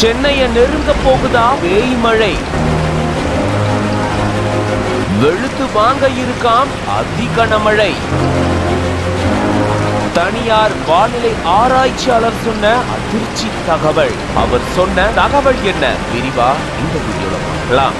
சென்னையை நெருங்க போகுதா பேய் மழை, வெளுத்து வாங்க இருக்காம் அதிகனமழை. தனியார் வானிலை ஆராய்ச்சியாளர் சொன்ன அதிர்ச்சி தகவல். அவர் சொன்ன தகவல் என்ன? விரிவா இந்த வீடியோல பார்க்கலாம்.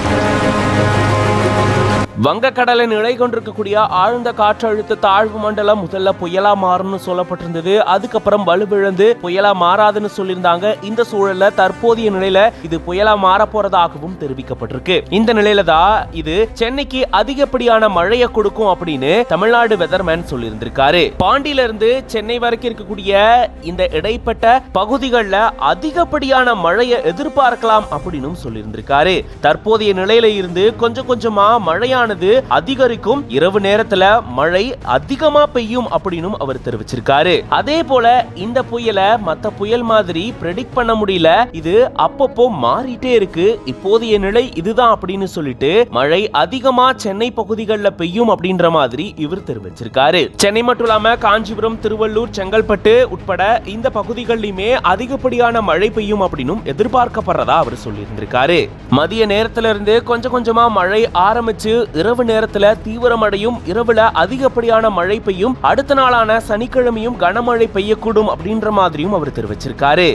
வங்கக்கடலை நிலை கொண்டிருக்கக்கூடிய ஆழ்ந்த காற்றழுத்த தாழ்வு மண்டலம் முதல்ல புயலா மாறும்னு சொல்லப்பட்டிருந்தது. அதுக்கப்புறம் வலுவிழந்து புயலா மாறாதுன்னு சொல்லியிருந்தாங்க. இந்த சூழல்ல தற்போதைய நிலையில இது புயலா மாற போறதாகவும் தெரிவிக்கப்பட்டிருக்கு. இந்த நிலையில தான் இது சென்னைக்கு அதிகப்படியான மழையை கொடுக்கும் அப்படின்னு தமிழ்நாடு வெதர்மேன் சொல்லியிருந்திருக்காரு. பாண்டியில இருந்து சென்னை வரைக்கும் இருக்கக்கூடிய இந்த இடைப்பட்ட பகுதிகளில் அதிகப்படியான மழையை எதிர்பார்க்கலாம் அப்படின்னு சொல்லியிருந்திருக்காரு. தற்போதைய நிலையில இருந்து கொஞ்சம் கொஞ்சமா மழையான அதிகரிக்கும், இரவு நேரத்துல மழை அதிகமா பெய்யும் அப்படின்னு அவர் தெரிவிச்சிருக்காரு. அதே போல இந்த புயலை மத்த புயல் மாதிரி பிரெடிக்ட் பண்ண முடியல, இது அப்பப்போ மாறிட்டே இருக்கு, இப்போதைய நிலை இதுதான் அப்படின்னு சொல்லிட்டு மழை அதிகமா சென்னை பகுதிகளில் பெய்யும் அப்படின்ற மாதிரி இவர் தெரிவிச்சிருக்காரு. சென்னை மட்டும் இல்லாம காஞ்சிபுரம், திருவள்ளூர், செங்கல்பட்டு உட்பட இந்த பகுதிகளிலுமே அதிகப்படியான மழை பெய்யும் அப்படின்னு எதிர்பார்க்கப்படுறதா அவர் சொல்லியிருந்திருக்காரு. மதிய நேரத்துல இருந்து கொஞ்சம் கொஞ்சமா மழை ஆரம்பிச்சு இரவு நேரத்துல தீவிரமடையும், இரவுல அதிகப்படியான மழை பெய்யும், அடுத்த நாளான சனிக்கிழமையும் கனமழை பெய்யக்கூடும் அப்படின்ற மாதிரியும் அவர் தெரிவிச்சிருக்காரு.